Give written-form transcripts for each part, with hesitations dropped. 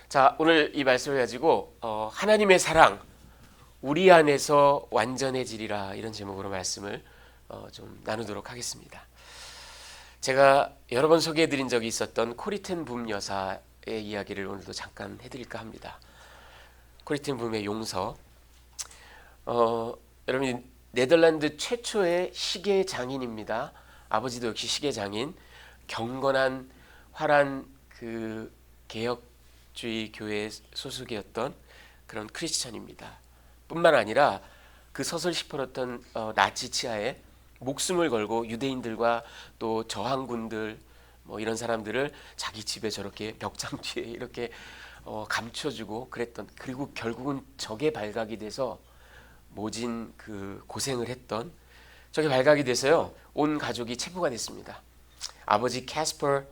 자, 오늘 이 말씀을 가지고 하나님의 사랑 우리 안에서 완전해지리라 이런 제목으로 말씀을 좀 나누도록 하겠습니다. 제가 여러 번 소개해드린 적이 있었던 코리텐 붐 여사의 이야기를 오늘도 잠깐 해드릴까 합니다. 코리텐 붐의 용서. 여러분 네덜란드 최초의 시계 장인입니다. 아버지도 역시 시계 장인. 경건한 화란 그 개혁주의 교회 소속이었던 그런 크리스천입니다. 뿐만 아니라 그 서슬시 퍼었던 나치 치하에 목숨을 걸고 유대인들과 또 저항군들 뭐 이런 사람들을 자기 집에 저렇게 벽장 뒤에 이렇게 감춰주고 그랬던, 그리고 결국은 적의 발각이 돼서 모진 그 고생을 했던 적의 발각이 돼서요 온 가족이 체포가 됐습니다. 아버지 캐스퍼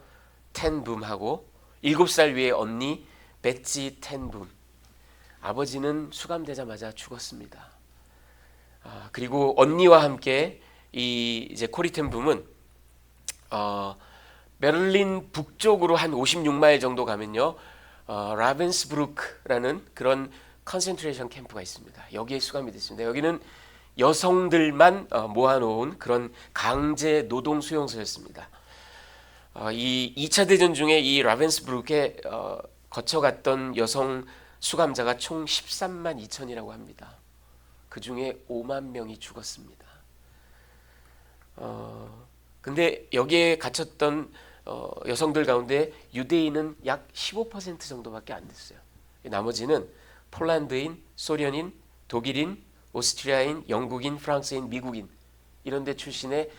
텐붐하고 7살 위의 언니 베치 텐붐. 아버지는 수감되자마자 죽었습니다. 그리고 언니와 함께 이 이제 코리 텐붐은 베를린 북쪽으로 한 56마일 정도 가면요 라벤스부르크라는 그런 컨센트레이션 캠프가 있습니다. 여기에 수감이 됐습니다. 여기는 여성들만 모아놓은 그런 강제 노동 수용소였습니다. 이 2차 대전 중에 이 라벤스부르크에 거쳐갔던 여성 수감자가 총 13만 2천이라고 합니다. 그 중에 5만 명이 죽었습니다. 근데 여기에 갇혔던 여성들 가운데 유대인은 약 15% 정도밖에 안 됐어요. 나머지는 폴란드인, 소련인, 독일인, 오스트리아인, 영국인, 프랑스인, 미국인 이런 데 출신의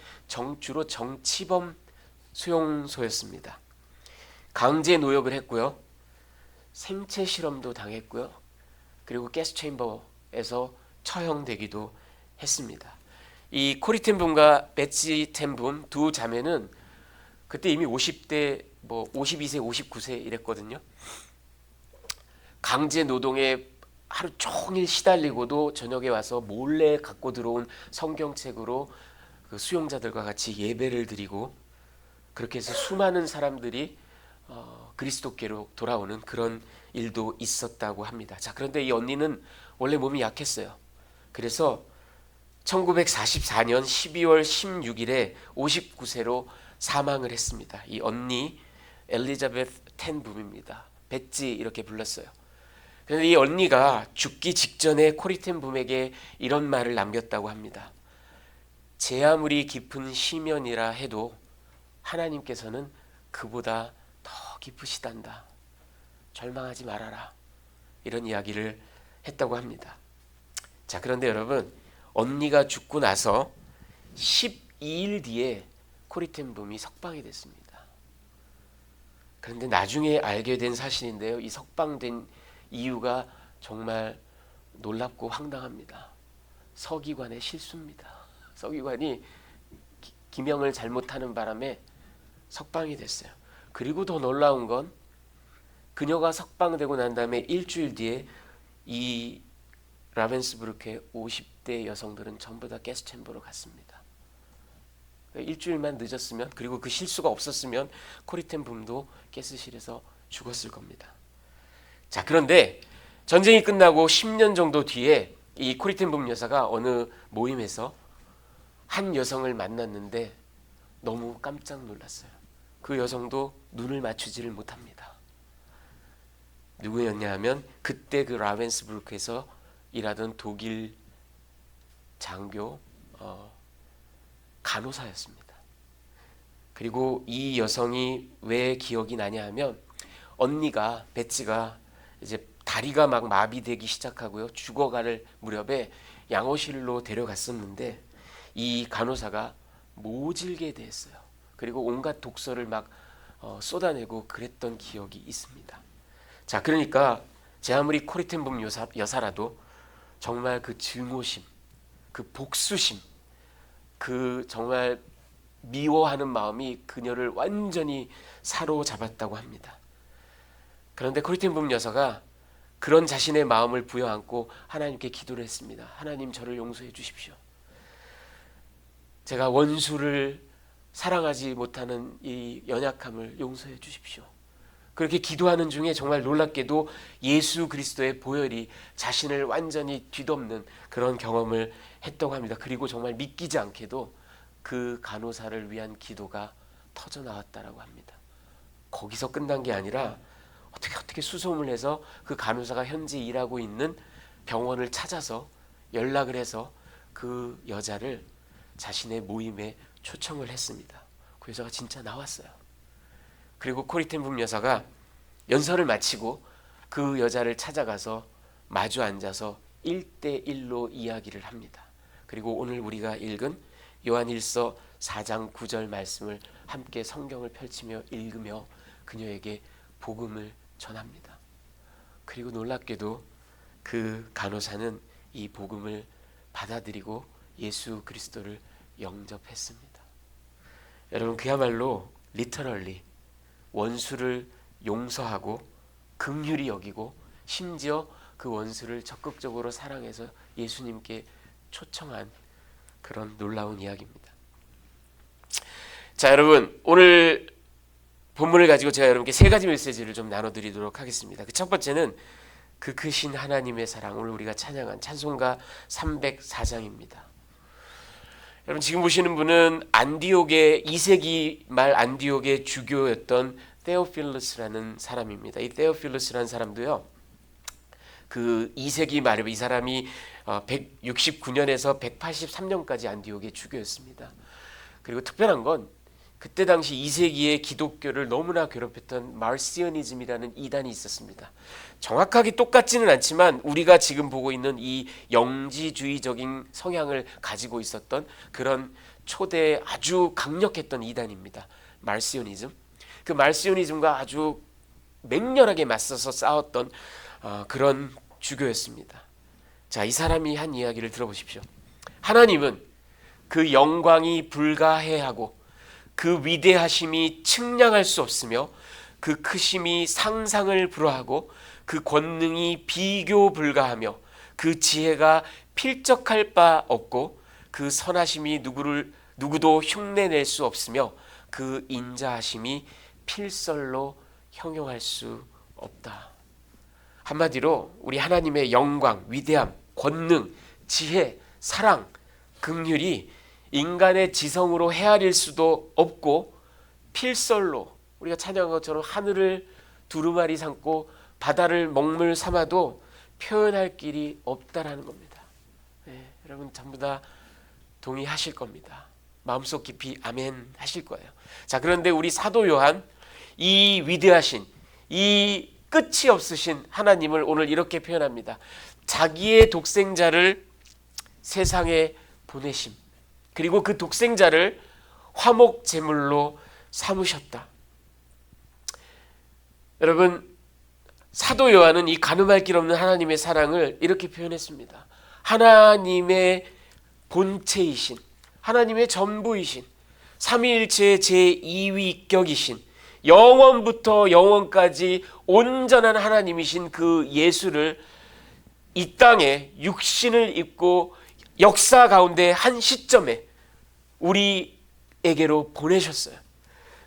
주로 정치범 수용소였습니다. 강제 노역을 했고요. 생체 실험도 당했고요. 그리고 가스 체인버에서 처형되기도 했습니다. 이 코리 텐붐과 베치 텐붐 두 자매는 그때 이미 50대, 52세, 59세 이랬거든요. 강제 노동에 하루 종일 시달리고도 저녁에 와서 몰래 갖고 들어온 성경책으로 그 수용자들과 같이 예배를 드리고 그렇게 해서 수많은 사람들이 그리스도께로 돌아오는 그런 일도 있었다고 합니다. 자, 그런데 이 언니는 원래 몸이 약했어요. 그래서 1944년 12월 16일에 59세로 사망을 했습니다. 이 언니 엘리자베스 텐붐입니다. 베치 이렇게 불렀어요. 그런데 이 언니가 죽기 직전에 코리 텐붐에게 이런 말을 남겼다고 합니다. 제 아무리 깊은 시면이라 해도 하나님께서는 그보다 더 깊으시단다. 절망하지 말아라. 이런 이야기를 했다고 합니다. 자, 그런데 여러분, 언니가 죽고 나서 12일 뒤에 코리 텐붐이 석방이 됐습니다. 그런데 나중에 알게 된 사실인데요. 이 석방된 이유가 정말 놀랍고 황당합니다. 서기관의 실수입니다. 서기관이 기명을 잘못하는 바람에 석방이 됐어요. 그리고 더 놀라운 건 그녀가 석방되고 난 다음에 일주일 뒤에 이 라벤스부르크의 50대 여성들은 전부 다 가스 챔버로 갔습니다. 일주일만 늦었으면, 그리고 그 실수가 없었으면 코리 텐붐도 가스실에서 죽었을 겁니다. 자, 그런데 전쟁이 끝나고 10년 정도 뒤에 이 코리 텐붐 여사가 어느 모임에서 한 여성을 만났는데 너무 깜짝 놀랐어요. 그 여성도 눈을 맞추지를 못합니다. 누구였냐 하면 그때 그 라벤스부르크에서 일하던 독일 장교 간호사였습니다. 그리고 이 여성이 왜 기억이 나냐 하면 언니가 베치가 이제 다리가 막 마비되기 시작하고요. 죽어갈 무렵에 양호실로 데려갔었는데 이 간호사가 모질게 됐어요. 그리고 온갖 독소를 막 쏟아내고 그랬던 기억이 있습니다. 자, 그러니까 제 아무리 코리 텐붐 여사라도 정말 그 증오심, 그 복수심, 그 정말 미워하는 마음이 그녀를 완전히 사로잡았다고 합니다. 그런데 코리 텐붐 여사가 그런 자신의 마음을 부여안고 하나님께 기도를 했습니다. 하나님, 저를 용서해 주십시오. 제가 원수를 사랑하지 못하는 이 연약함을 용서해 주십시오. 그렇게 기도하는 중에 정말 놀랍게도 예수 그리스도의 보혈이 자신을 완전히 뒤덮는 그런 경험을 했다고 합니다. 그리고 정말 믿기지 않게도 그 간호사를 위한 기도가 터져 나왔다라고 합니다. 거기서 끝난 게 아니라 어떻게 수소문을 해서 그 간호사가 현재 일하고 있는 병원을 찾아서 연락을 해서 그 여자를 자신의 모임에 초청을 했습니다. 그 여자가 진짜 나왔어요. 그리고 코리 텐붐 여사가 연설을 마치고 그 여자를 찾아가서 마주 앉아서 1대1로 이야기를 합니다. 그리고 오늘 우리가 읽은 요한일서 4장 9절 말씀을 함께 성경을 펼치며 읽으며 그녀에게 복음을 전합니다. 그리고 놀랍게도 그 간호사는 이 복음을 받아들이고 예수 그리스도를 영접했습니다. 여러분, 그야말로 리터럴리 원수를 용서하고 긍휼히 여기고 심지어 그 원수를 적극적으로 사랑해서 예수님께 초청한 그런 놀라운 이야기입니다. 자, 여러분, 오늘 본문을 가지고 제가 여러분께 세 가지 메시지를 좀 나눠드리도록 하겠습니다. 그 첫 번째는 그 크신 하나님의 사랑, 오늘 우리가 찬양한 찬송가 304장입니다. 여러분, 지금 보시는 분은 안디옥의 2세기 말 안디옥의 주교였던 테오필루스라는 사람입니다. 이 테오필루스라는 사람도요, 그 2세기 말에 이 사람이 169년에서 183년까지 안디옥의 주교였습니다. 그리고 특별한 건 그때 당시 2세기의 기독교를 너무나 괴롭혔던 마르시오니즘이라는 이단이 있었습니다. 정확하게 똑같지는 않지만 우리가 지금 보고 있는 이 영지주의적인 성향을 가지고 있었던 그런 초대 아주 강력했던 이단입니다. 마르시오니즘. 그 마르시오니즘과 아주 맹렬하게 맞서서 싸웠던 그런 주교였습니다. 자, 이 사람이 한 이야기를 들어보십시오. 하나님은 그 영광이 불가해하고 그 위대하심이 측량할 수 없으며 그 크심이 상상을 불허하고 그 권능이 비교 불가하며 그 지혜가 필적할 바 없고 그 선하심이 누구도 흉내낼 수 없으며 그 인자하심이 필설로 형용할 수 없다. 한마디로 우리 하나님의 영광, 위대함, 권능, 지혜, 사랑, 긍휼이 인간의 지성으로 헤아릴 수도 없고 필설로 우리가 찬양한 것처럼 하늘을 두루마리 삼고 바다를 먹물 삼아도 표현할 길이 없다라는 겁니다. 네, 여러분 전부 다 동의하실 겁니다. 마음속 깊이 아멘 하실 거예요. 자, 그런데 우리 사도 요한, 이 위대하신, 이 끝이 없으신 하나님을 오늘 이렇게 표현합니다. 자기의 독생자를 세상에 보내심, 그리고 그 독생자를 화목 제물로 삼으셨다. 여러분, 사도 요한은 이 가늠할 길 없는 하나님의 사랑을 이렇게 표현했습니다. 하나님의 본체이신, 하나님의 전부이신, 삼위일체의 제2위격이신, 영원부터 영원까지 온전한 하나님이신 그 예수를 이 땅에 육신을 입고 역사 가운데 한 시점에 우리에게로 보내셨어요.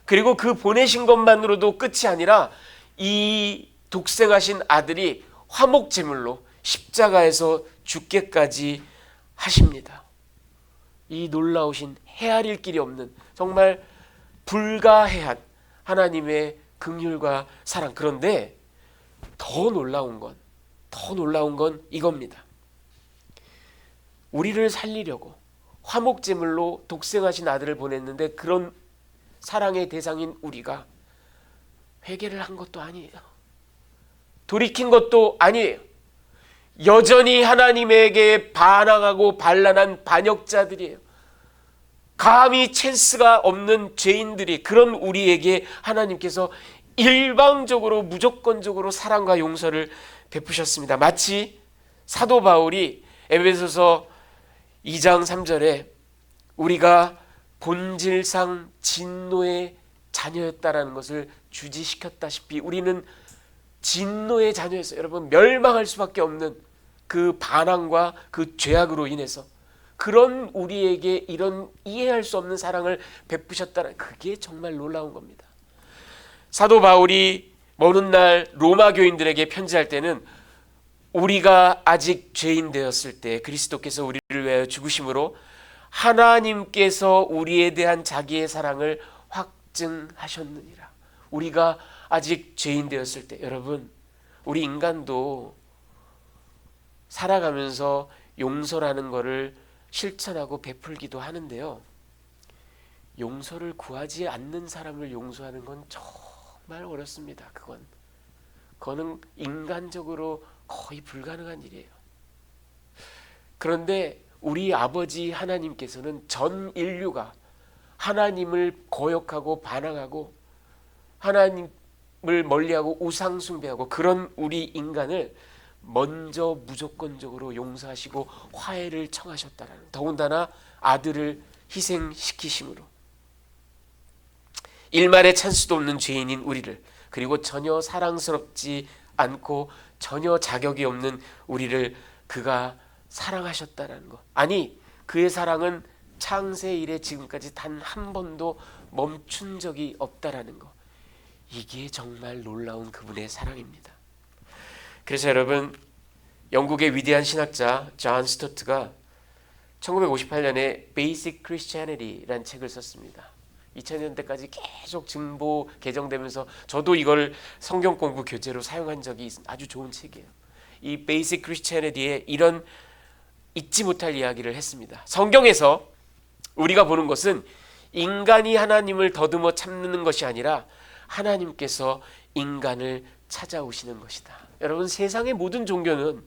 그리고 그 보내신 것만으로도 끝이 아니라 이 독생하신 아들이 화목제물로 십자가에서 죽게까지 하십니다. 이 놀라우신 헤아릴 길이 없는 정말 불가해한 하나님의 긍휼과 사랑. 그런데 더 놀라운 건 이겁니다. 우리를 살리려고 화목제물로 독생하신 아들을 보냈는데 그런 사랑의 대상인 우리가 회개를 한 것도 아니에요. 돌이킨 것도 아니에요. 여전히 하나님에게 반항하고 반란한 반역자들이에요. 감히 찬스가 없는 죄인들이, 그런 우리에게 하나님께서 일방적으로 무조건적으로 사랑과 용서를 베푸셨습니다. 마치 사도 바울이 에베소서 2장 3절에 우리가 본질상 진노의 자녀였다라는 것을 주지시켰다시피 우리는 진노의 자녀였어요. 여러분, 멸망할 수밖에 없는 그 반항과 그 죄악으로 인해서 그런 우리에게 이런 이해할 수 없는 사랑을 베푸셨다는, 그게 정말 놀라운 겁니다. 사도 바울이 먼 훗날 로마 교인들에게 편지할 때는 우리가 아직 죄인 되었을 때 그리스도께서 우리를 위하여 죽으심으로 하나님께서 우리에 대한 자기의 사랑을 확증하셨느니라. 우리가 아직 죄인 되었을 때, 여러분, 우리 인간도 살아가면서 용서라는 것을 실천하고 베풀기도 하는데요, 용서를 구하지 않는 사람을 용서하는 건 정말 어렵습니다. 그거는 인간적으로 거의 불가능한 일이에요. 그런데 우리 아버지 하나님께서는 전 인류가 하나님을 거역하고 반항하고 하나님을 멀리하고 우상 숭배하고 그런 우리 인간을 먼저 무조건적으로 용서하시고 화해를 청하셨다라는, 더군다나 아들을 희생시키심으로 일말의 찬스도 없는 죄인인 우리를, 그리고 전혀 사랑스럽지 않고 전혀 자격이 없는 우리를 그가 사랑하셨다라는 것. 아니, 그의 사랑은 창세 이래 지금까지 단 한 번도 멈춘 적이 없다라는 것. 이게 정말 놀라운 그분의 사랑입니다. 그래서 여러분, 영국의 위대한 신학자 존 스토트가 1958년에 Basic Christianity라는 책을 썼습니다. 2000년대까지 계속 증보 개정되면서 저도 이걸 성경 공부 교재로 사용한 적이 있습니다. 아주 좋은 책이에요. 이 Basic Christianity에 이런 잊지 못할 이야기를 했습니다. 성경에서 우리가 보는 것은 인간이 하나님을 더듬어 참는 것이 아니라 하나님께서 인간을 찾아오시는 것이다. 여러분, 세상의 모든 종교는,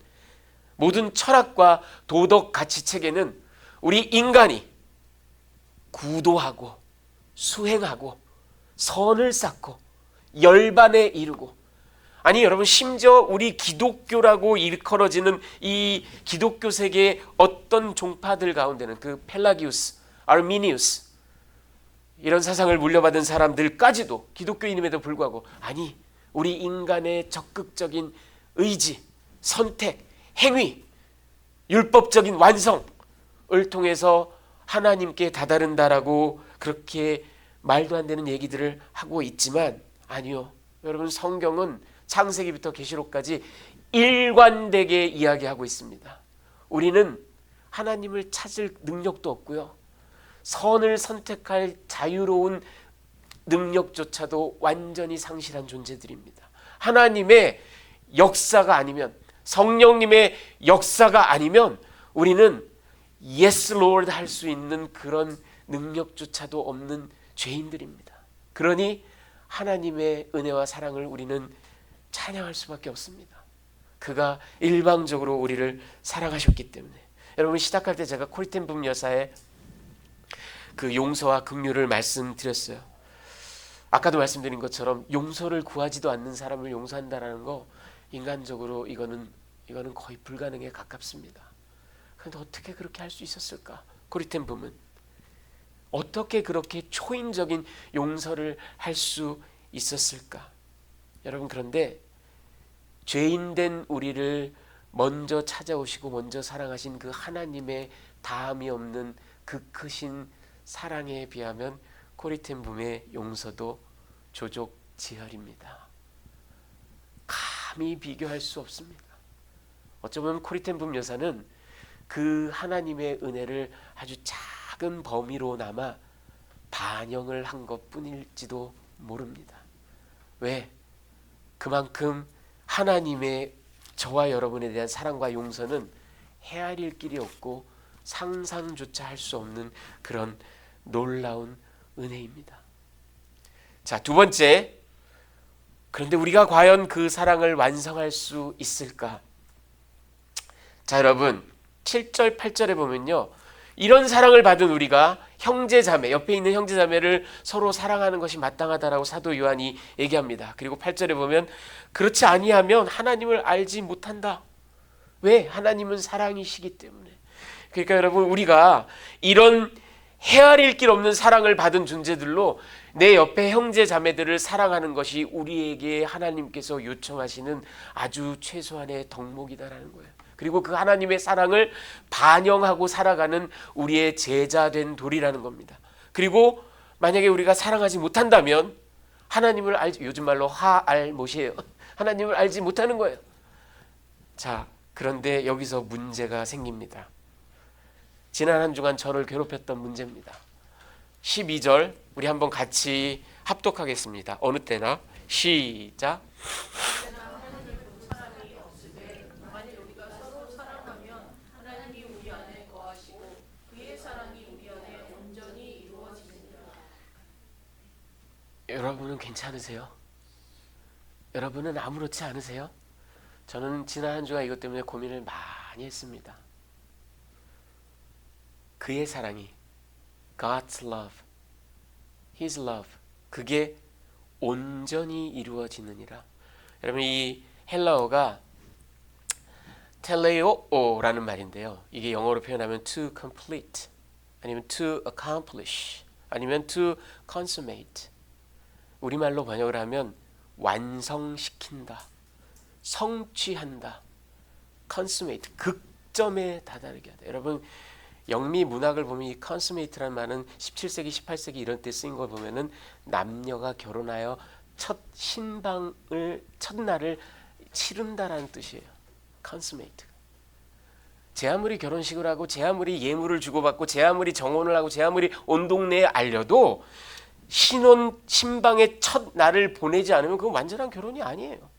모든 철학과 도덕 가치체계는 우리 인간이 구도하고 수행하고 선을 쌓고 열반에 이르고, 아니 여러분, 심지어 우리 기독교라고 일컬어지는 이 기독교 세계의 어떤 종파들 가운데는 그 펠라기우스, 아르미니우스 이런 사상을 물려받은 사람들까지도 기독교인임에도 불구하고, 아니 우리 인간의 적극적인 의지, 선택, 행위, 율법적인 완성을 통해서 하나님께 다다른다라고 그렇게 말도 안 되는 얘기들을 하고 있지만, 아니요, 여러분, 성경은 창세기부터 계시록까지 일관되게 이야기하고 있습니다. 우리는 하나님을 찾을 능력도 없고요, 선을 선택할 자유로운 능력조차도 완전히 상실한 존재들입니다. 하나님의 역사가 아니면, 성령님의 역사가 아니면 우리는 Yes Lord 할 수 있는 그런 능력조차도 없는 죄인들입니다. 그러니 하나님의 은혜와 사랑을 우리는 찬양할 수밖에 없습니다. 그가 일방적으로 우리를 사랑하셨기 때문에. 여러분, 시작할 때 제가 코리텐붐 여사의 그 용서와 긍휼을 말씀드렸어요. 아까도 말씀드린 것처럼 용서를 구하지도 않는 사람을 용서한다라는 거, 인간적으로 이거는 거의 불가능에 가깝습니다. 그런데 어떻게 그렇게 할 수 있었을까? 코리텐붐은 어떻게 그렇게 초인적인 용서를 할 수 있었을까? 여러분, 그런데 죄인된 우리를 먼저 찾아오시고 먼저 사랑하신 그 하나님의 다함이 없는 그 크신 사랑에 비하면 코리텐붐의 용서도 조족지혈입니다. 감히 비교할 수 없습니다. 어쩌면 코리텐붐 여사는 그 하나님의 은혜를 아주 작은 범위로나마 반영을 한 것뿐일지도 모릅니다. 왜? 그만큼 하나님의 저와 여러분에 대한 사랑과 용서는 헤아릴 길이 없고 상상조차 할 수 없는 그런 놀라운 은혜입니다. 자, 두 번째, 그런데 우리가 과연 그 사랑을 완성할 수 있을까? 자, 여러분, 7절 8절에 보면요, 이런 사랑을 받은 우리가 형제자매, 옆에 있는 형제자매를 서로 사랑하는 것이 마땅하다라고 사도 요한이 얘기합니다. 그리고 8절에 보면 그렇지 아니하면 하나님을 알지 못한다. 왜? 하나님은 사랑이시기 때문에. 그러니까 여러분, 우리가 이런 헤아릴 길 없는 사랑을 받은 존재들로 내 옆에 형제 자매들을 사랑하는 것이 우리에게 하나님께서 요청하시는 아주 최소한의 덕목이다라는 거예요. 그리고 그 하나님의 사랑을 반영하고 살아가는 우리의 제자된 도리라는 겁니다. 그리고 만약에 우리가 사랑하지 못한다면 하나님을 알지, 요즘 말로 하알못이에요. 하나님을 알지 못하는 거예요. 자, 그런데 여기서 문제가 생깁니다. 지난 한 주간 저를 괴롭혔던 문제입니다. 12절 우리 한번 같이 합독하겠습니다. 어느 때나 시작. 여러분은 괜찮으세요? 여러분은 아무렇지 않으세요? 저는 지난 한 주간 이것 때문에 고민을 많이 했습니다. 그의 사랑이, God's love, His love, 그게 온전히 이루어지느니라. 여러분, 이 헬라어가 텔레오라는 말인데요. 이게 영어로 표현하면 to complete, 아니면 to accomplish, 아니면 to consummate. 우리말로 번역을 하면 완성시킨다, 성취한다, consummate, 극점에 다다르게 하다. 여러분, 영미 문학을 보면 이 consummate라는 말은 17세기, 18세기 이런 때 쓰인 걸 보면은 남녀가 결혼하여 첫 신방을 첫날을 치른다라는 뜻이에요. consummate. 제 아무리 결혼식을 하고 제 아무리 예물을 주고받고 제 아무리 정혼을 하고 제 아무리 온 동네에 알려도 신방의 첫 날을 보내지 않으면 그건 완전한 결혼이 아니에요.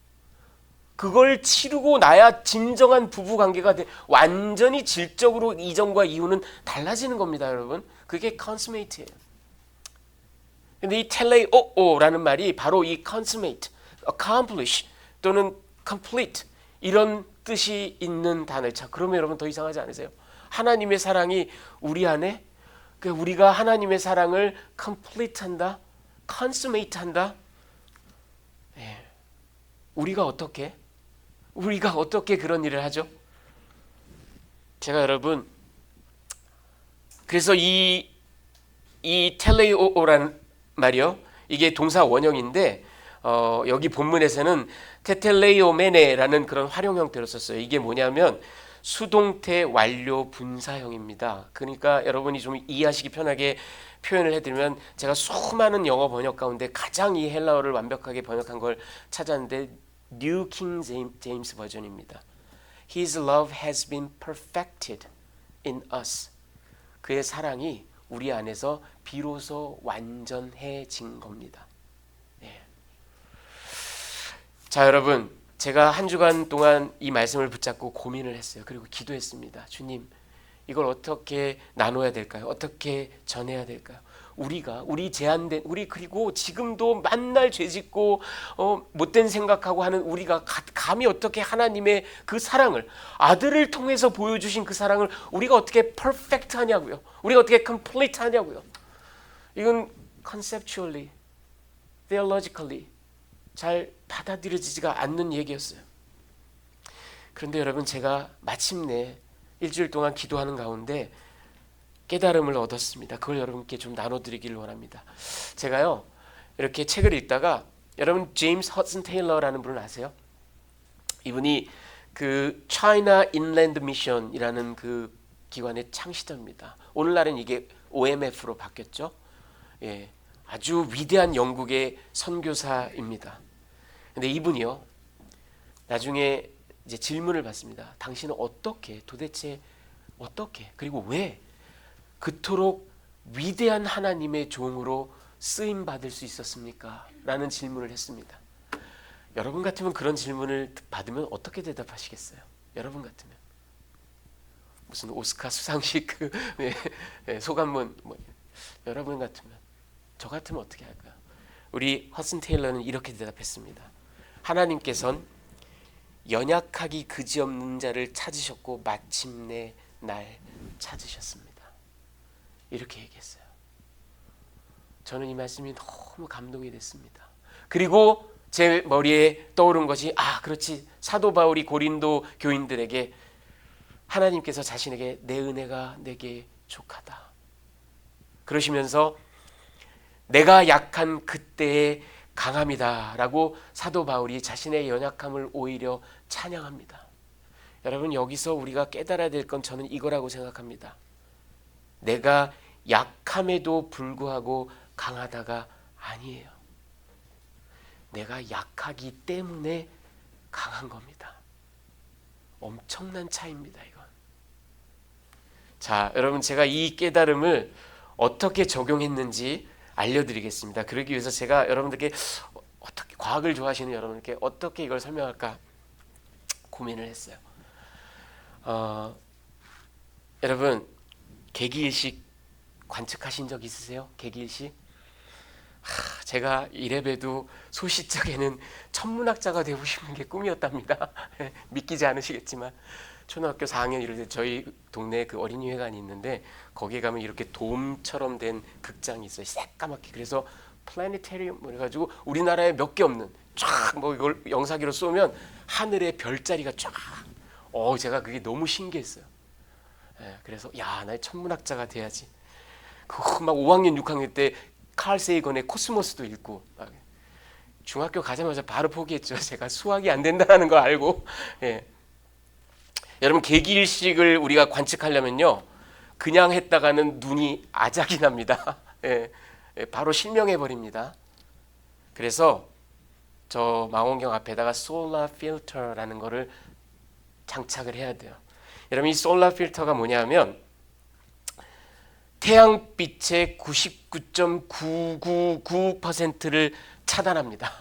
그걸 치르고 나야 진정한 부부 관계가 돼. 완전히 질적으로 이전과 이후는 달라지는 겁니다, 여러분. 그게 consummate예요. 근데 이 텔레오라는 말이 바로 이 consummate, accomplish 또는 complete 이런 뜻이 있는 단어예요. 자, 그러면 여러분 더 이상하지 않으세요? 하나님의 사랑이 우리 안에, 우리가 하나님의 사랑을 complete한다, consummate한다. 예. 우리가 어떻게 그런 일을 하죠? 제가 여러분, 그래서 이 텔레오라는 말이요, 이게 동사 원형인데 여기 본문에서는 테텔레오메네라는 그런 활용 형태로 썼어요. 이게 뭐냐면 수동태 완료 분사형입니다. 그러니까 여러분이 좀 이해하시기 편하게 표현을 해드리면, 제가 수많은 영어 번역 가운데 가장 이 헬라어를 완벽하게 번역한 걸 찾았는데 New King James 버전입니다. His love has been perfected in us. 그의 사랑이 우리 안에서 비로소 완전해진 겁니다. 네. 자, 여러분, 제가 한 주간 동안 이 말씀을 붙잡고 고민을 했어요. 그리고 기도했습니다. 주님, 이걸 어떻게 나눠야 될까요? 어떻게 전해야 될까요? 우리 제한된, 그리고 지금도 만날 죄짓고 못된 생각하고 하는 우리가 감히 어떻게 하나님의 그 사랑을, 아들을 통해서 보여주신 그 사랑을 우리가 어떻게 퍼펙트 하냐고요. 우리가 어떻게 complete 하냐고요. 이건 conceptually, theologically 잘 받아들여지지가 않는 얘기였어요. 그런데 여러분, 제가 마침내 일주일 동안 기도하는 가운데 깨달음을 얻었습니다. 그걸 여러분께 좀 나눠드리기를 원합니다. 제가요, 이렇게 책을 읽다가, 여러분 제임스 허슨 테일러라는 분을 아세요? 이분이 그 China Inland Mission이라는 그 기관의 창시자입니다. 오늘날은 이게 OMF로 바뀌었죠. 예, 아주 위대한 영국의 선교사입니다. 근데 이분이요, 나중에 이제 질문을 받습니다. 당신은 도대체 어떻게, 그리고 왜 그토록 위대한 하나님의 종으로 쓰임 받을 수 있었습니까? 라는 질문을 했습니다. 여러분 같으면 그런 질문을 받으면 어떻게 대답하시겠어요? 여러분 같으면 무슨 오스카 수상식 소감문 여러분 같으면, 저 같으면 어떻게 할까요? 우리 허슨 테일러는 이렇게 대답했습니다. 하나님께서는 연약하기 그지없는 자를 찾으셨고 마침내 날 찾으셨습니다. 이렇게 얘기했어요. 저는 이 말씀이 너무 감동이 됐습니다. 그리고 제 머리에 떠오른 것이, 그렇지, 사도 바울이 고린도 교인들에게 하나님께서 자신에게 내 은혜가 내게 족하다 그러시면서 내가 약한 그때의 강함이다 라고 사도 바울이 자신의 연약함을 오히려 찬양합니다. 여러분, 여기서 우리가 깨달아야 될 건 저는 이거라고 생각합니다. 내가 약함에도 불구하고 강하다가 아니에요. 내가 약하기 때문에 강한 겁니다. 엄청난 차이입니다, 이건. 자, 여러분, 제가 이 깨달음을 어떻게 적용했는지 알려드리겠습니다. 그러기 위해서 제가 여러분들께 어떻게, 과학을 좋아하시는 여러분들께 어떻게 이걸 설명할까 고민을 했어요. 여러분, 개기일식 관측하신 적 있으세요? 개기일식? 제가 이래봬도 소시적에는 천문학자가 되고 싶은 게 꿈이었답니다. 믿기지 않으시겠지만 초등학교 4학년 이럴 때 저희 동네에 그 어린이회관이 있는데 거기에 가면 이렇게 돔처럼 된 극장이 있어요. 새까맣게. 그래서 플래니테리움 그래가지고 우리나라에 몇 개 없는 쫙 뭐 이걸 영사기로 쏘면 하늘에 별자리가 쫙. 제가 그게 너무 신기했어요. 그래서 야, 나 천문학자가 돼야지. 막 5학년 6학년 때 칼 세이건의 코스모스도 읽고. 중학교 가자마자 바로 포기했죠. 제가 수학이 안 된다는 거 알고. 여러분, 개기일식을 우리가 관측하려면요, 그냥 했다가는 눈이 아작이 납니다. 바로 실명해 버립니다. 그래서 저 망원경 앞에다가 솔라 필터라는 거를 장착을 해야 돼요. 여러분, 이 솔라 필터가 뭐냐면 태양빛의 99.999%를 차단합니다.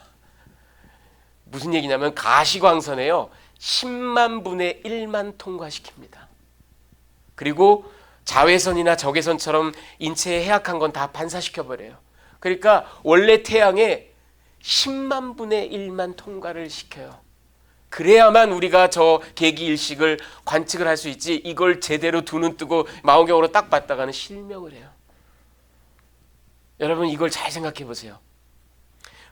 무슨 얘기냐면 가시광선에요 10만 분의 1만 통과시킵니다. 그리고 자외선이나 적외선처럼 인체에 해악한 건 다 반사시켜버려요. 그러니까 원래 태양에 10만 분의 1만 통과를 시켜요. 그래야만 우리가 저 개기일식을 관측을 할 수 있지, 이걸 제대로 두 눈 뜨고 망원경으로 딱 봤다가는 실명을 해요. 여러분, 이걸 잘 생각해 보세요.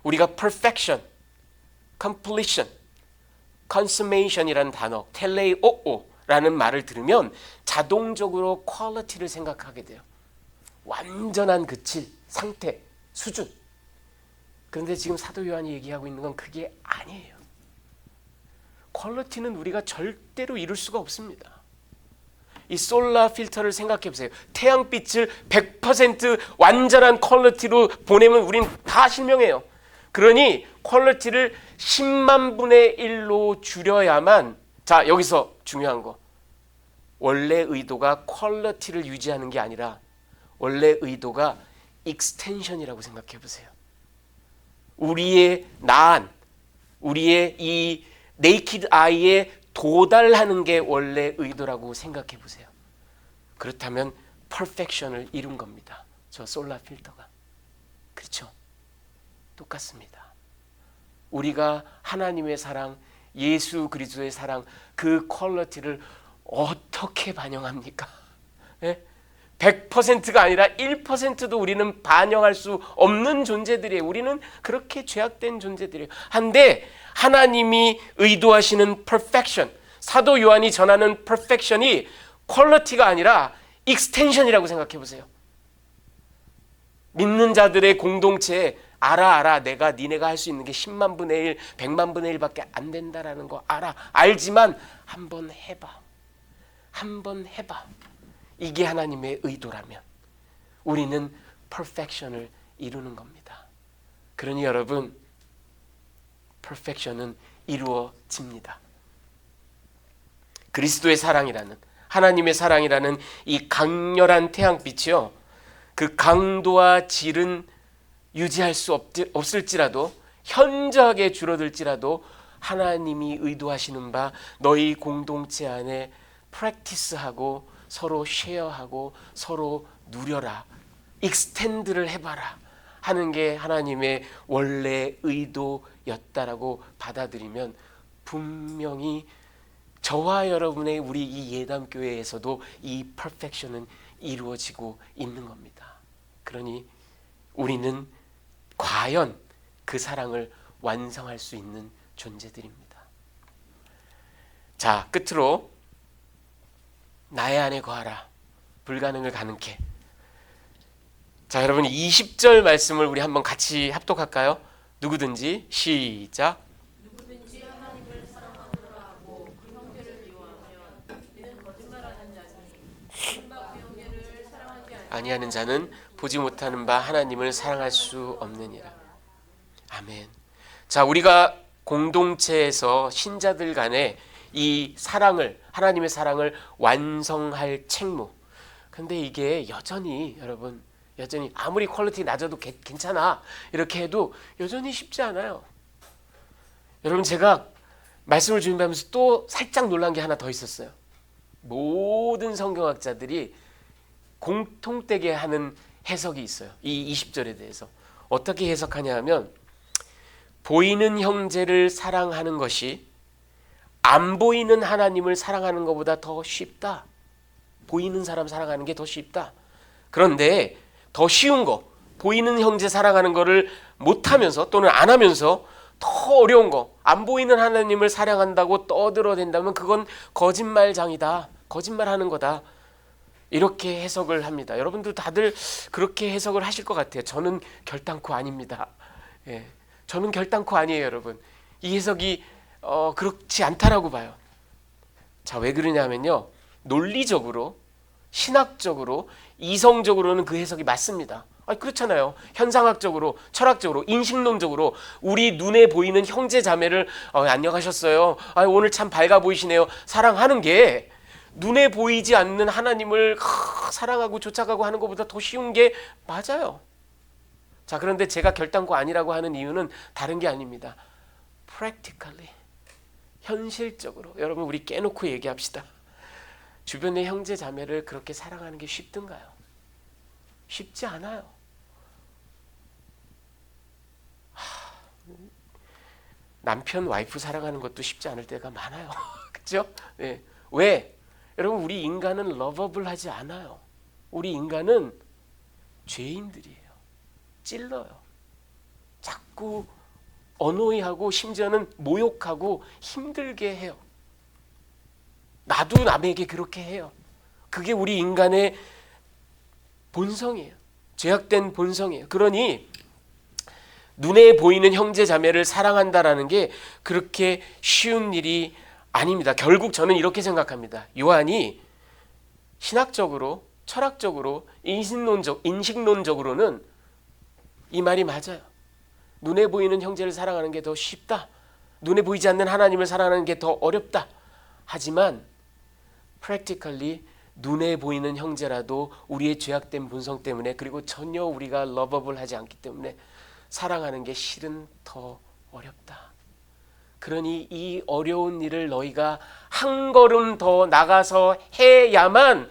우리가 perfection, completion, consummation이라는 단어, 텔레이오오라는 말을 들으면 자동적으로 퀄리티를 생각하게 돼요. 완전한 그 질, 상태, 수준. 그런데 지금 사도 요한이 얘기하고 있는 건 그게 아니에요. 퀄리티는 우리가 절대로 이룰 수가 없습니다. 이 솔라 필터를 생각해 보세요. 태양빛을 100% 완전한 퀄리티로 보내면 우린 다 실명해요. 그러니 퀄리티를 10만 분의 1로 줄여야만, 자, 여기서 중요한 거, 원래 의도가 퀄리티를 유지하는 게 아니라 원래 의도가 익스텐션이라고 생각해 보세요. 우리의 나한, 우리의 이 네이키드 아이에 도달하는 게 원래 의도라고 생각해 보세요. 그렇다면 퍼펙션을 이룬 겁니다. 저 솔라 필터가. 그렇죠? 똑같습니다. 우리가 하나님의 사랑, 예수 그리스도의 사랑, 그 퀄리티를 어떻게 반영합니까? 100%가 아니라 1%도 우리는 반영할 수 없는 존재들이에요. 우리는 그렇게 죄악된 존재들이에요. 한데 하나님이 의도하시는 perfection, 사도 요한이 전하는 perfection이 퀄리티가 아니라 익스텐션이라고 생각해 보세요. 믿는 자들의 공동체에 알아 내가 니네가 할 수 있는 게 10만 분의 1, 100만 분의 1밖에 안 된다라는 거 알아. 알지만 한번 해봐. 이게 하나님의 의도라면 우리는 perfection을 이루는 겁니다. 그러니 여러분, perfection은 이루어집니다. 그리스도의 사랑이라는, 하나님의 사랑이라는 이 강렬한 태양빛이요, 그 강도와 질은 유지할 수 없을지라도, 현저하게 줄어들지라도 하나님이 의도하시는 바 너희 공동체 안에 프랙티스하고 서로 쉐어하고 서로 누려라, 익스텐드를 해봐라 하는 게 하나님의 원래 의도였다라고 받아들이면 분명히 저와 여러분의 우리 이 예담교회에서도 이 퍼펙션은 이루어지고 있는 겁니다. 그러니 우리는 과연 그 사랑을 완성할 수 있는 존재들입니다. 자, 끝으로 나의 안에 거하라, 불가능을 가능케. 자, 여러분 20절 말씀을 우리 한번 같이 합독할까요? 누구든지 시작. 누구든지 하나님을 사랑하노라 하고 그 형제를 미워하면 이는 거짓말하는 자니 그 형제를 사랑하지 아니하는 자는 보지 못하는 바 하나님을 사랑할 수 없느니라. 아멘. 자, 우리가 공동체에서 신자들 간에 이 사랑을, 하나님의 사랑을 완성할 책무. 근데 이게 여전히 여러분, 여전히 아무리 퀄리티 낮아도 괜찮아 이렇게 해도 여전히 쉽지 않아요. 여러분, 제가 말씀을 준비하면서 또 살짝 놀란 게 하나 더 있었어요. 모든 성경학자들이 공통되게 하는 해석이 있어요. 이 20절에 대해서. 어떻게 해석하냐 하면, 보이는 형제를 사랑하는 것이 안 보이는 하나님을 사랑하는 것보다 더 쉽다. 보이는 사람 사랑하는 게 더 쉽다. 그런데 더 쉬운 거, 보이는 형제 사랑하는 거를 못하면서 또는 안 하면서 더 어려운 거, 안 보이는 하나님을 사랑한다고 떠들어댄다면 그건 거짓말장이다. 거짓말하는 거다. 이렇게 해석을 합니다. 여러분들 다들 그렇게 해석을 하실 것 같아요. 저는 결단코 아닙니다. 예, 저는 결단코 아니에요, 여러분. 이 해석이 그렇지 않다라고 봐요. 자, 왜 그러냐면요, 논리적으로, 신학적으로, 이성적으로는 그 해석이 맞습니다. 그렇잖아요. 현상학적으로, 철학적으로, 인식론적으로 우리 눈에 보이는 형제 자매를 안녕하셨어요, 오늘 참 밝아 보이시네요, 사랑하는 게 눈에 보이지 않는 하나님을 사랑하고 쫓아가고 하는 것보다 더 쉬운 게 맞아요. 자, 그런데 제가 결단코 아니라고 하는 이유는 다른 게 아닙니다. practically, 현실적으로. 여러분, 우리 깨놓고 얘기합시다. 주변의 형제 자매를 그렇게 사랑하는 게 쉽든가요? 쉽지 않아요. 남편, 와이프 사랑하는 것도 쉽지 않을 때가 많아요. 그렇죠? 네. 왜? 여러분, 우리 인간은 러버블하지 않아요. 우리 인간은 죄인들이에요. 찔러요. 자꾸 어노이하고 심지어는 모욕하고 힘들게 해요. 나도 남에게 그렇게 해요. 그게 우리 인간의 본성이에요. 죄악된 본성이에요. 그러니 눈에 보이는 형제 자매를 사랑한다라는 게 그렇게 쉬운 일이 아닙니다. 결국 저는 이렇게 생각합니다. 요한이 신학적으로, 철학적으로, 인식론적으로는 이 말이 맞아요. 눈에 보이는 형제를 사랑하는 게 더 쉽다. 눈에 보이지 않는 하나님을 사랑하는 게 더 어렵다. 하지만 practically 눈에 보이는 형제라도 우리의 죄악된 본성 때문에, 그리고 전혀 우리가 러버블하지 않기 때문에 사랑하는 게 실은 더 어렵다. 그러니 이 어려운 일을 너희가 한 걸음 더 나가서 해야만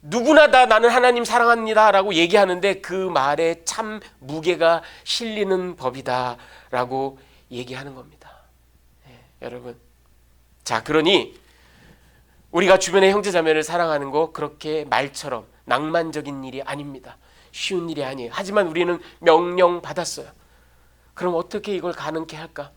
누구나 다 나는 하나님 사랑합니다 라고 얘기하는데 그 말에 참 무게가 실리는 법이다 라고 얘기하는 겁니다. 여러분, 자, 그러니 우리가 주변의 형제자매를 사랑하는 거 그렇게 말처럼 낭만적인 일이 아닙니다. 쉬운 일이 아니에요. 하지만 우리는 명령 받았어요. 그럼 어떻게 이걸 가능케 할까?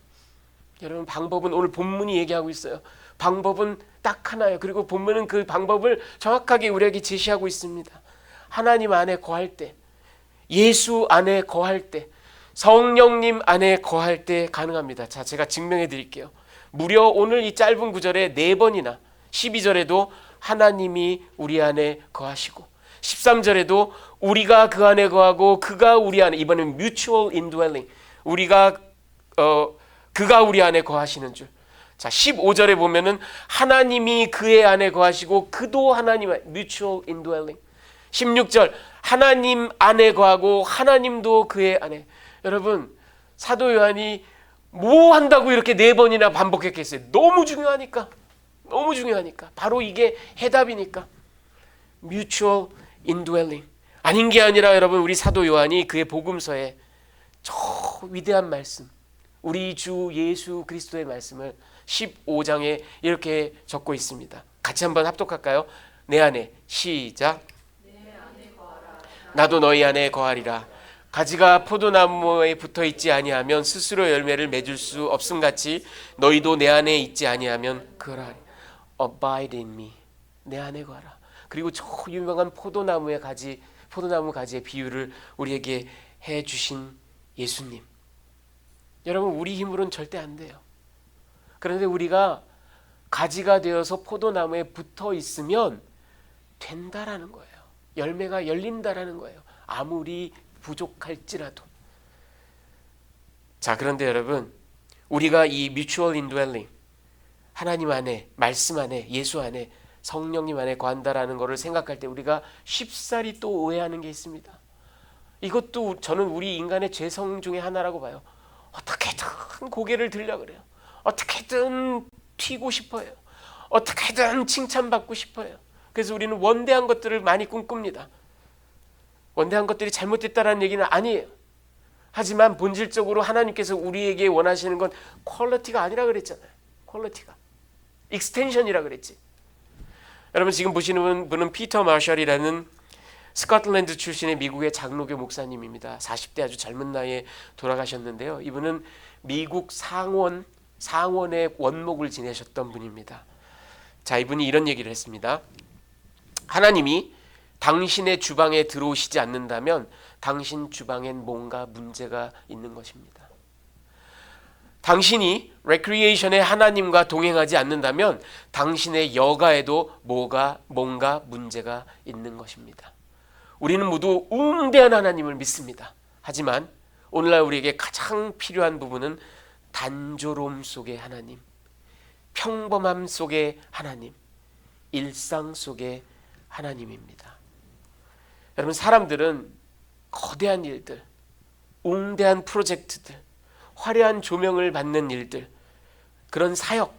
여러분, 방법은 오늘 본문이 얘기하고 있어요. 방법은 딱 하나예요. 그리고 본문은 그 방법을 정확하게 우리에게 제시하고 있습니다. 하나님 안에 거할 때, 예수 안에 거할 때, 성령님 안에 거할 때 가능합니다. 자, 제가 증명해 드릴게요. 무려 오늘 이 짧은 구절에 4번이나 12절에도 하나님이 우리 안에 거하시고 13절에도 우리가 그 안에 거하고 그가 우리 안에, 이번엔 mutual indwelling, 우리가 그가 우리 안에 거하시는 줄. 자, 15절에 보면은 하나님이 그의 안에 거하시고 그도 하나님 안에, mutual indwelling. 16절 하나님 안에 거하고 하나님도 그의 안에. 여러분, 사도 요한이 뭐 한다고 이렇게 4번이나 반복했겠어요? 너무 중요하니까. 너무 중요하니까. 바로 이게 해답이니까. mutual indwelling. 아닌 게 아니라 여러분, 우리 사도 요한이 그의 복음서에 저 위대한 말씀, 우리 주 예수 그리스도의 말씀을 15장에 이렇게 적고 있습니다. 같이 한번 합독할까요? 내 안에, 시작. 나도 너희 안에 거하리라. 가지가 포도나무에 붙어있지 아니하면 스스로 열매를 맺을 수 없음같이 너희도 내 안에 있지 아니하면 거하리. Abide in me. 내 안에 거하라. 그리고 저 유명한 포도나무 가지의 비유를 우리에게 해주신 예수님. 여러분, 우리 힘으로는 절대 안 돼요. 그런데 우리가 가지가 되어서 포도나무에 붙어 있으면 된다라는 거예요. 열매가 열린다라는 거예요. 아무리 부족할지라도. 자, 그런데 여러분, 우리가 이 뮤추얼 인드웰링, 하나님 안에, 말씀 안에, 예수 안에, 성령님 안에 거한다라는 것을 생각할 때 우리가 쉽사리 또 오해하는 게 있습니다. 이것도 저는 우리 인간의 죄성 중에 하나라고 봐요. 어떻게든 고개를 들려 그래요. 어떻게든 튀고 싶어요. 어떻게든 칭찬받고 싶어요. 그래서 우리는 원대한 것들을 많이 꿈꿉니다. 원대한 것들이 잘못됐다는 얘기는 아니에요. 하지만 본질적으로 하나님께서 우리에게 원하시는 건 퀄리티가 아니라 그랬잖아요. 퀄리티가 익스텐션이라 그랬지. 여러분, 지금 보시는 분은 피터 마셜이라는 스코틀랜드 출신의 미국의 장로교 목사님입니다. 40대 아주 젊은 나이에 돌아가셨는데요. 이분은 미국 상원의 원목을 지내셨던 분입니다. 자, 이분이 이런 얘기를 했습니다. 하나님이 당신의 주방에 들어오시지 않는다면 당신 주방엔 뭔가 문제가 있는 것입니다. 당신이 레크리에이션에 하나님과 동행하지 않는다면 당신의 여가에도 뭔가 문제가 있는 것입니다. 우리는 모두 웅대한 하나님을 믿습니다. 하지만 오늘날 우리에게 가장 필요한 부분은 단조로움 속의 하나님, 평범함 속의 하나님, 일상 속의 하나님입니다. 여러분, 사람들은 거대한 일들, 웅대한 프로젝트들, 화려한 조명을 받는 일들, 그런 사역,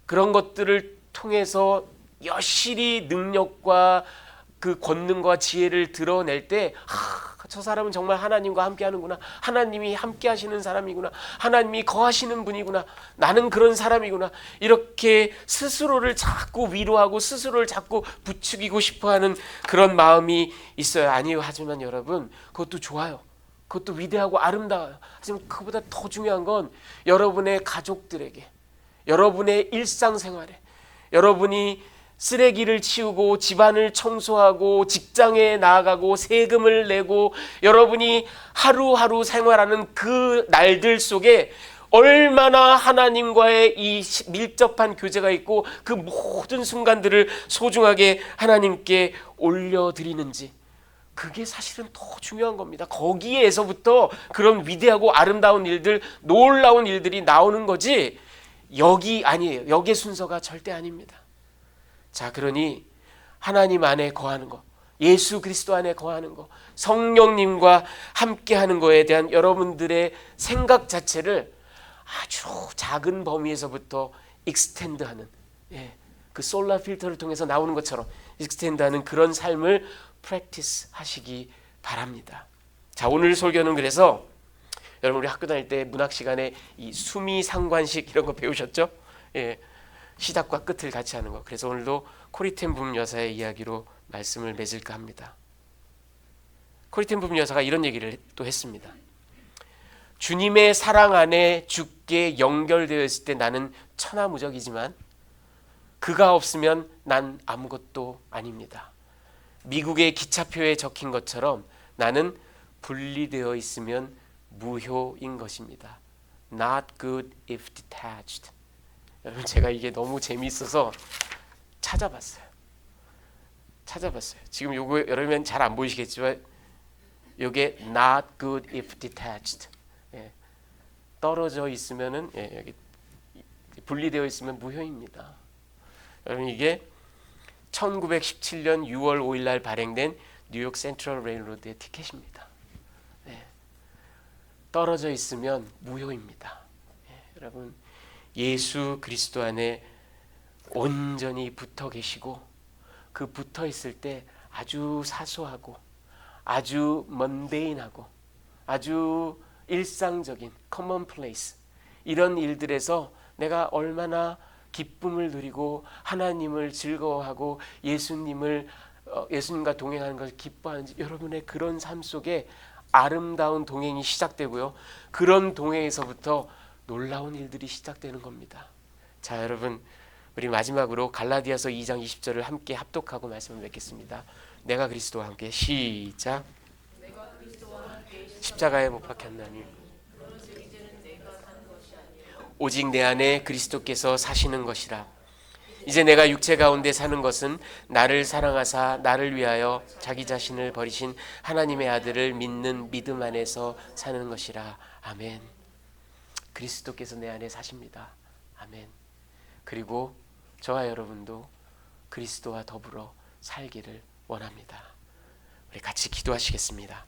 그런 것들을 통해서 여실히 능력과 그 권능과 지혜를 드러낼 때 저 사람은 정말 하나님과 함께 하는구나, 하나님이 함께 하시는 사람이구나, 하나님이 거하시는 분이구나, 나는 그런 사람이구나, 이렇게 스스로를 자꾸 위로하고 스스로를 자꾸 부추기고 싶어하는 그런 마음이 있어요. 아니요. 하지만 여러분, 그것도 좋아요. 그것도 위대하고 아름다워요. 하지만 그보다 더 중요한 건 여러분의 가족들에게, 여러분의 일상생활에, 여러분이 쓰레기를 치우고 집안을 청소하고 직장에 나아가고 세금을 내고 여러분이 하루하루 생활하는 그 날들 속에 얼마나 하나님과의 이 밀접한 교제가 있고 그 모든 순간들을 소중하게 하나님께 올려드리는지, 그게 사실은 더 중요한 겁니다. 거기에서부터 그런 위대하고 아름다운 일들, 놀라운 일들이 나오는 거지 여기 아니에요. 여기의 순서가 절대 아닙니다. 자, 그러니 하나님 안에 거하는 거, 예수 그리스도 안에 거하는 거, 성령님과 함께하는 거에 대한 여러분들의 생각 자체를 아주 작은 범위에서부터 익스텐드하는, 그 솔라 필터를 통해서 나오는 것처럼 익스텐드하는 그런 삶을 프랙티스 하시기 바랍니다. 자, 오늘 설교는 그래서 여러분, 우리 학교 다닐 때 문학 시간에 이 수미상관식 이런 거 배우셨죠? 시작과 끝을 같이 하는 거. 그래서 오늘도 코리텐 붐 여사의 이야기로 말씀을 맺을까 합니다. 코리텐 붐 여사가 이런 얘기를 또 했습니다. 주님의 사랑 안에 죽게 연결되어 있을 때 나는 천하무적이지만 그가 없으면 난 아무것도 아닙니다. 미국의 기차표에 적힌 것처럼 나는 분리되어 있으면 무효인 것입니다. Not good if detached. 여러분, 제가 이게 너무 재미있어서 찾아봤어요. 지금 요거 여러분 잘 안 보이시겠지만 요게 not good if detached. 떨어져 있으면은, 여기 분리되어 있으면 무효입니다. 여러분, 이게 1917년 6월 5일 날 발행된 뉴욕 센트럴 레일로드의 티켓입니다. 떨어져 있으면 무효입니다. 여러분, 예수 그리스도 안에 온전히 붙어 계시고 그 붙어 있을 때 아주 사소하고 아주 먼데인하고 아주 일상적인 commonplace 이런 일들에서 내가 얼마나 기쁨을 누리고 하나님을 즐거워하고 예수님과 동행하는 것을 기뻐하는지, 여러분의 그런 삶 속에 아름다운 동행이 시작되고요, 그런 동행에서부터 놀라운 일들이 시작되는 겁니다. 자, 여러분, 우리 마지막으로 갈라디아서 2장 20절을 함께 합독하고 말씀을 맺겠습니다. 내가 그리스도와 함께, 시작. 십자가에 못 박혔나니 오직 내 안에 그리스도께서 사시는 것이라. 이제 내가 육체 가운데 사는 것은 나를 사랑하사 나를 위하여 자기 자신을 버리신 하나님의 아들을 믿는 믿음 안에서 사는 것이라. 아멘. 그리스도께서 내 안에 사십니다. 아멘. 그리고 저와 여러분도 그리스도와 더불어 살기를 원합니다. 우리 같이 기도하시겠습니다.